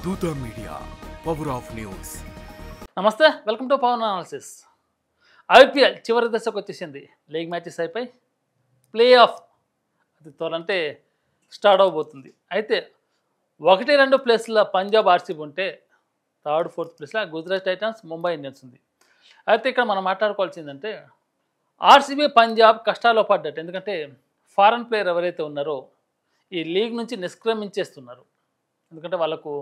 దూత media power of news. నమస్తే, welcome to power analysis. IPL చివరి దశకు వచ్చేసింది. లీగ్ మ్యాచెస్ అయిపోయి ప్లే ఆఫ్ అది త్వరంటే స్టార్ట్ అవబోతుంది. అయితే 1-2 ప్లేస్ల పంజాబ్ ఆర్సీబీ ఉంటే థర్డ్ ఫోర్త్ ప్లేస్లో గుజరాత్ టైటన్స్, ముంబై ఇండియన్స్ ఉంది. అయితే ఇక్కడ మనం మాట్లాడుకోవాల్సిందంటే ఆర్సీబీ పంజాబ్ కష్టాల్లో పడ్డట్టు. ఎందుకంటే ఫారెన్ ప్లేయర్ ఎవరైతే ఉన్నారో ఈ లీగ్ నుంచి నిష్క్రమించేస్తున్నారు. ఎందుకంటే వాళ్ళకు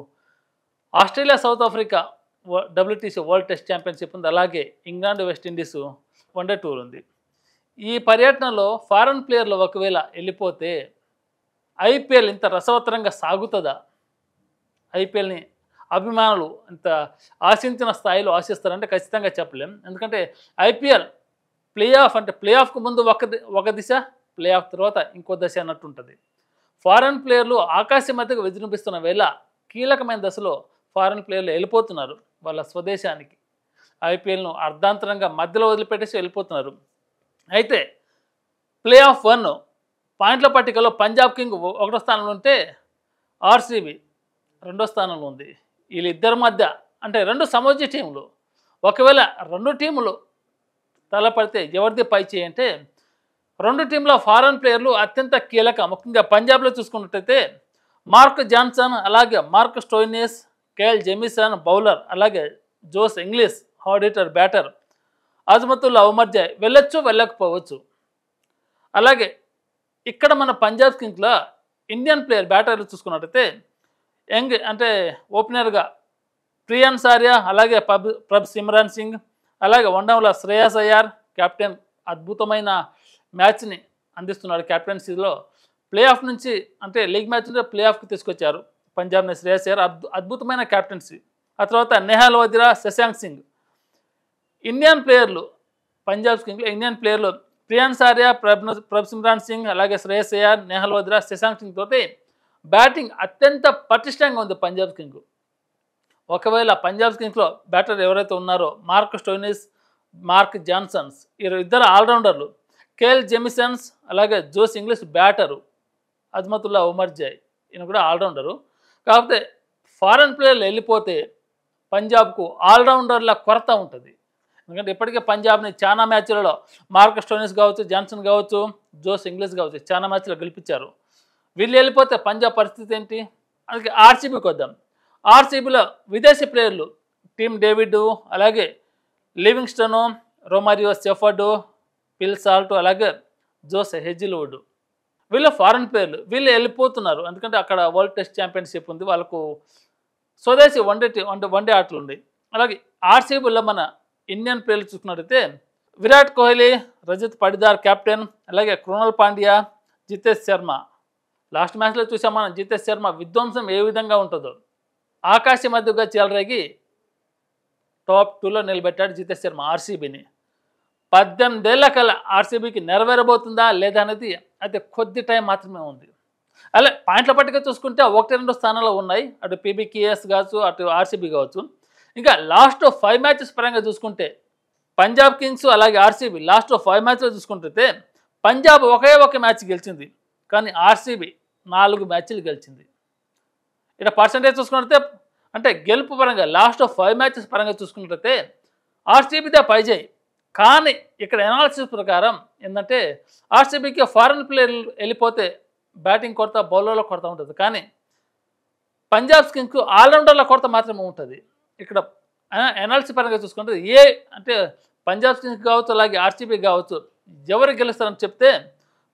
Australia, south Africa WTC world test championship ఉంది. అలాగే ఇంగ్లాండ్, వెస్టిండీస్ వన్డే టూర్ ఉంది. ఈ పర్యటనలో ఫారెన్ ప్లేయర్లు ఒకవేళ వెళ్ళిపోతే ఐపీఎల్ ఇంత రసవత్తరంగా సాగుతుందా? ఐపీఎల్ని అభిమానులు ఇంత ఆశించిన స్థాయిలో ఆశిస్తారంటే ఖచ్చితంగా చెప్పలేం. ఎందుకంటే ఐపీఎల్ ప్లే ఆఫ్ అంటే ప్లే ఆఫ్కు ముందు ఒక దిశ, ప్లే ఆఫ్ తర్వాత ఇంకో దశ అన్నట్టు ఉంటుంది. ఫారెన్ ప్లేయర్లు ఆకాశం మధ్యకు విజృంభిస్తున్న వేళ కీలకమైన దశలో ఫారెన్ ప్లేయర్లు వెళ్ళిపోతున్నారు వాళ్ళ స్వదేశానికి. ఐపీఎల్ను అర్ధాంతరంగా మధ్యలో వదిలిపెట్టేసి వెళ్ళిపోతున్నారు. అయితే ప్లే ఆఫ్ 1 పాయింట్ల పట్టికలో పంజాబ్ కింగ్ 1వ స్థానంలో ఉంటే ఆర్సీబీ 2వ స్థానంలో ఉంది. వీళ్ళిద్దరి మధ్య అంటే 2 సమోజ్య టీములు. ఒకవేళ 2 టీములు తలపడితే ఎవరిది పై చేయి అంటే 2 టీంల ఫారెన్ ప్లేయర్లు అత్యంత కీలక. ముఖ్యంగా పంజాబ్లో చూసుకున్నట్టయితే మార్క్ జాన్సన్, అలాగే Marcus Stoinis, Kyle Jamieson bowler, అలాగే Josh Inglis hard hitter batter, Azmatullah Omarzai వెళ్ళొచ్చు, వెళ్ళకపోవచ్చు. అలాగే ఇక్కడ మన పంజాబ్ కింగ్స్లో ఇండియన్ ప్లేయర్ బ్యాటర్లు చూసుకున్నట్టయితే యంగ్ అంటే ఓపెనర్గా ప్రియాన్ సారియా, అలాగే ప్రభ్ సిమ్రాన్ సింగ్, అలాగే వన్డౌన్లో శ్రేయస్ అయ్యార్ కెప్టెన్ అద్భుతమైన మ్యాచ్ని అందిస్తున్నాడు. కెప్టెన్సీలో ప్లే ఆఫ్ నుంచి అంటే లీగ్ మ్యాచ్ నుండి ప్లే ఆఫ్కి తీసుకొచ్చారు పంజాబ్ని శ్రేయస్ అయ్యార్. అద్భుతమైన కెప్టెన్సీ. ఆ తర్వాత నెహాల్ వదిరా, శశాంక్ సింగ్. ఇండియన్ ప్లేయర్లు పంజాబ్ కింగ్లో ఇండియన్ ప్లేయర్లు ప్రియాన్ సారియా, ప్రభ్ సిమ్రాన్ సింగ్, అలాగే శ్రేయస్ అయ్యార్, నెహాల్ వదిరా, శశాంక్ సింగ్ తోటి బ్యాటింగ్ అత్యంత పటిష్టంగా ఉంది పంజాబ్ కింగ్. ఒకవేళ పంజాబ్ కింగ్స్లో బ్యాటర్ ఎవరైతే ఉన్నారో మార్క్ స్టోయినిస్, మార్క్ జాన్సన్స్ ఇద్దరు ఆల్రౌండర్లు, కేఎల్ జెమిసన్స్, అలాగే Josh Inglis batter, Azmatullah Omarzai ఈయన కూడా ఆల్రౌండరు. కాకపోతే ఫారెన్ ప్లేయర్లు వెళ్ళిపోతే పంజాబ్కు ఆల్రౌండర్ల కొరత ఉంటుంది. ఎందుకంటే ఇప్పటికే పంజాబ్ని చాలా మ్యాచ్లలో మార్క్ స్టోయినిస్ కావచ్చు, జాన్సన్ కావచ్చు, జోస్ ఇంగ్లీష్ కావచ్చు చాలా మ్యాచ్లో గెలిపించారు. వీళ్ళు వెళ్ళిపోతే పంజాబ్ పరిస్థితి ఏంటి? అందుకే ఆర్సీబీకి వద్దాం. ఆర్సీబీలో విదేశీ ప్లేయర్లు టీమ్ డేవిడ్, అలాగే లివింగ్స్టను, రొమారియో సెఫర్డు, పిల్ సాల్ట్, అలాగే జోస్ హెజిల్వుడ్ వీళ్ళు ఫారెన్ ప్లేయర్లు. వీళ్ళు వెళ్ళిపోతున్నారు ఎందుకంటే అక్కడ వరల్డ్ టెస్ట్ ఛాంపియన్షిప్ ఉంది. వాళ్ళకు స్వదేశీ వన్డే ఆటలు ఉన్నాయి. అలాగే ఆర్సీబీలో మన ఇండియన్ ప్లేయర్లు చూసుకున్నట్టయితే విరాట్ కోహ్లీ, రజత్ పడిదార్ కెప్టెన్, అలాగే కృణాల్ పాండ్యా, జితేష్ శర్మ. లాస్ట్ మ్యాచ్లో చూసాం మనం జితేష్ శర్మ విధ్వంసం ఏ విధంగా ఉంటుందో. ఆకాశ మధ్యగా చెలరేగి టాప్ 2లో నిలబెట్టాడు జితేష్ శర్మ ఆర్సీబీని. 18 ఏళ్ల కల్లా ఆర్సీబీకి నెరవేరబోతుందా లేదా అనేది అయితే కొద్ది టైం మాత్రమే ఉంది. అలా పాయింట్ల పట్టిక చూసుకుంటే 1-2 స్థానాలు ఉన్నాయి. అటు పీబీకేఎస్ కావచ్చు, అటు ఆర్సీబీ కావచ్చు. ఇంకా లాస్ట్ 5 మ్యాచెస్ పరంగా చూసుకుంటే పంజాబ్ కింగ్స్ అలాగే ఆర్సీబీ లాస్ట్ 5 మ్యాచ్లో చూసుకుంటే పంజాబ్ ఒకే మ్యాచ్ గెలిచింది, కానీ ఆర్సీబీ 4 మ్యాచ్లు గెలిచింది. ఇక్కడ పర్సంటేజ్ చూసుకుంటే అంటే గెలుపు పరంగా లాస్ట్ 5 మ్యాచెస్ పరంగా చూసుకున్నట్లయితే ఆర్సీబీదే పైచేయి. కానీ ఇక్కడ ఎనాలిసిస్ ప్రకారం ఏంటంటే ఆర్సీబీకి ఫారెన్ ప్లేయర్లు వెళ్ళిపోతే బ్యాటింగ్ కొరత, బౌలర్ల కొరత ఉంటుంది. కానీ పంజాబ్ కింగ్స్కు ఆల్రౌండర్ల కొరత మాత్రమే ఉంటుంది. ఇక్కడ ఎనాలిసిస్ పరంగా చూసుకుంటే అంటే పంజాబ్ కింగ్స్ కావచ్చు, అలాగే ఆర్సీబీ కావచ్చు ఎవరు గెలుస్తారని చెప్తే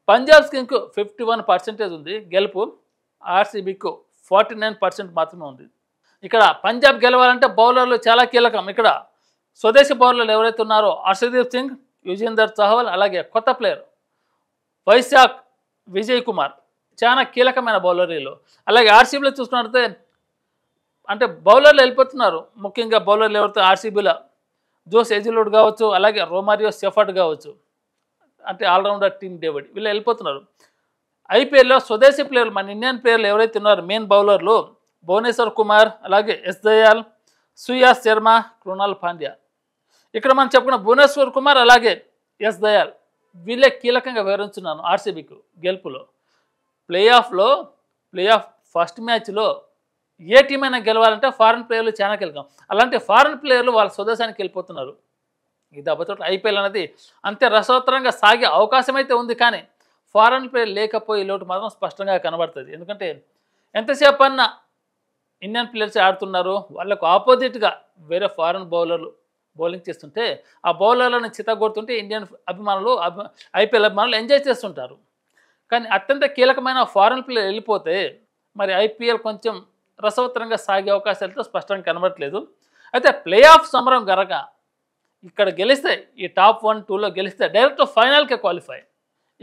పంజాబ్ కింగ్కు 51% ఉంది గెలుపు, ఆర్సీబీకు 49% మాత్రమే ఉంది. ఇక్కడ పంజాబ్ గెలవాలంటే బౌలర్లు చాలా కీలకం. ఇక్కడ స్వదేశీ బౌలర్లు ఎవరైతే ఉన్నారో హర్షదీప్ సింగ్, యుజేందర్ చహల్, అలాగే కొత్త ప్లేయర్ వైశాఖ్ విజయ్ కుమార్ చాలా కీలకమైన బౌలర్లు. అలాగే ఆర్సీబీలో చూసుకున్నట్లయితే అంటే బౌలర్లు వెళ్ళిపోతున్నారు. ముఖ్యంగా బౌలర్లు ఎవరైతే ఆర్సీబీలో జోస్ హెజిల్వుడ్ కావచ్చు, అలాగే రొమారియో సెఫర్డ్ కావచ్చు, అంటే ఆల్రౌండర్ టీమ్ డేవిడ్ వీళ్ళు వెళ్ళిపోతున్నారు. ఐపీఎల్లో స్వదేశీ ప్లేయర్లు మన ఇండియన్ ప్లేయర్లు ఎవరైతే ఉన్నారో మెయిన్ బౌలర్లు భువనేశ్వర్ కుమార్, అలాగే ఎస్ దయాల్, సుయాస్ శర్మ, కృణాల్ పాండ్యా. ఇక్కడ మనం చెప్పుకున్న భువనేశ్వర్ కుమార్ అలాగే ఎస్ దయాల్ వీళ్ళే కీలకంగా వివరించున్నాను ఆర్సీబీకు గెలుపులో. ప్లే ఆఫ్ ఫస్ట్ మ్యాచ్లో ఏ టీం అయినా గెలవాలంటే ఫారెన్ ప్లేయర్లు చాలా కీలకం. అలాంటి ఫారెన్ ప్లేయర్లు వాళ్ళ స్వదేశానికి వెళ్ళిపోతున్నారు. ఈ దెబ్బతో ఐపీఎల్ అనేది అంతే రసవత్తరంగా సాగే అవకాశం అయితే ఉంది. కానీ ఫారెన్ ప్లేయర్ లేకపోయే లోటు మాత్రం స్పష్టంగా కనబడుతుంది. ఎందుకంటే ఎంతసేపు అన్నా ఇండియన్ ప్లేయర్స్ ఆడుతున్నారు, వాళ్ళకు ఆపోజిట్గా వేరే ఫారెన్ బౌలర్లు బౌలింగ్ చేస్తుంటే ఆ బౌలర్లను చితగొడుతుంటే ఇండియన్ అభిమానులు ఐపీఎల్ అభిమానులు ఎంజాయ్ చేస్తుంటారు. కానీ అత్యంత కీలకమైన ఫారెన్ ప్లేయర్ వెళ్ళిపోతే మరి ఐపీఎల్ కొంచెం రసవత్తరంగా సాగే అవకాశాలతో స్పష్టంగా కనబడట్లేదు. అయితే ప్లే ఆఫ్ సమరం గనక ఇక్కడ గెలిస్తే ఈ టాప్ 1, 2లో గెలిస్తే డైరెక్ట్ ఫైనల్కే క్వాలిఫై.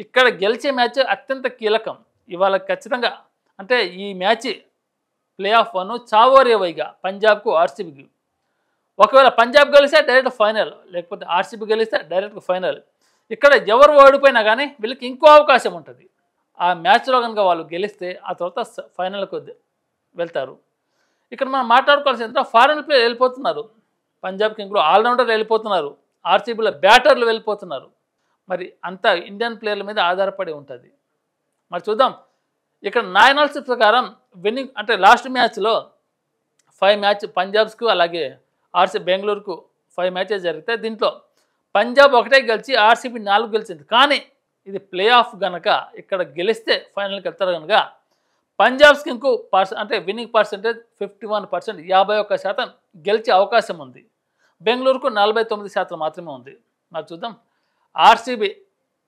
ఇక్కడ గెలిచే మ్యాచ్ అత్యంత కీలకం. ఇవాళ ఖచ్చితంగా అంటే ఈ మ్యాచ్ ప్లే ఆఫ్ 1 చావోరేవైగా పంజాబ్కు ఆర్సీబీకి. ఒకవేళ పంజాబ్ గెలిస్తే డైరెక్ట్ ఫైనల్, లేకపోతే ఆర్సీబీ గెలిస్తే డైరెక్ట్ ఫైనల్. ఇక్కడ ఎవరు ఓడిపోయినా కానీ వీళ్ళకి ఇంకో అవకాశం ఉంటుంది. ఆ మ్యాచ్లో కనుక వాళ్ళు గెలిస్తే ఆ తర్వాత ఫైనల్కు వెళ్తారు. ఇక్కడ మనం మాట్లాడుకోవాల్సింది ఫారెన్ ప్లేయర్ వెళ్ళిపోతున్నారు. పంజాబ్ కింగ్లో ఆల్రౌండర్ వెళ్ళిపోతున్నారు, ఆర్సీబీలో బ్యాటర్లు వెళ్ళిపోతున్నారు. మరి అంతా ఇండియన్ ప్లేయర్ల మీద ఆధారపడి ఉంటుంది. మరి చూద్దాం. ఇక్కడ నా అనాలిసిస్ ప్రకారం విన్నింగ్ అంటే లాస్ట్ మ్యాచ్లో 5 మ్యాచ్ పంజాబ్స్కు అలాగే బెంగళూరుకు 5 మ్యాచెస్ జరిగితే దీంట్లో పంజాబ్ 1 గెలిచి ఆర్సీబీ 4 గెలిచింది. కానీ ఇది ప్లే ఆఫ్ కనుక ఇక్కడ గెలిస్తే ఫైనల్కి వెళ్తారు కనుక పంజాబ్స్కి ఇంకో అంటే విన్నింగ్ పర్సెంటేజ్ 51%, 51% గెలిచే అవకాశం ఉంది. బెంగళూరుకు 49% మాత్రమే ఉంది. మరి చూద్దాం. ఆర్సీబీ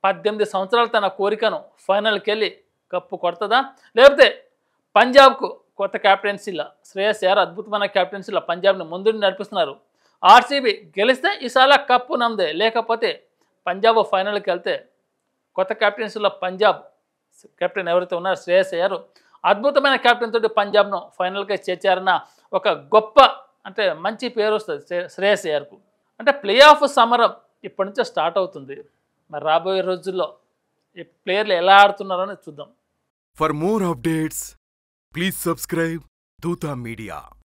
18 సంవత్సరాలు తన కోరికను ఫైనల్కి వెళ్ళి కప్పు కొడుతుందా, లేకపోతే పంజాబ్కు కొత్త క్యాప్టెన్సీలో శ్రేయస్ అయ్యర్ అద్భుతమైన క్యాప్టెన్సీలో పంజాబ్ని ముందుండి నడిపిస్తున్నారు. ఆర్సీబీ గెలిస్తే ఈసారి కప్పు నమ్మదే, లేకపోతే పంజాబ్ ఫైనల్కి వెళ్తే కొత్త క్యాప్టెన్సీలో పంజాబ్ కెప్టెన్ ఎవరైతే ఉన్నారో శ్రేయస్ అయ్యర్ అద్భుతమైన క్యాప్టెన్ తోటి పంజాబ్ను ఫైనల్గా చేర్చారన్న ఒక గొప్ప అంటే మంచి పేరు వస్తుంది శ్రేయస్ అయ్యర్కు. అంటే ప్లే ఆఫ్ సమరం ఇప్పటి నుంచే స్టార్ట్ అవుతుంది. మరి రాబోయే రోజుల్లో ఈ ప్లేయర్లు ఎలా ఆడుతున్నారో అనేది చూద్దాం. For more updates, please subscribe Dota Media.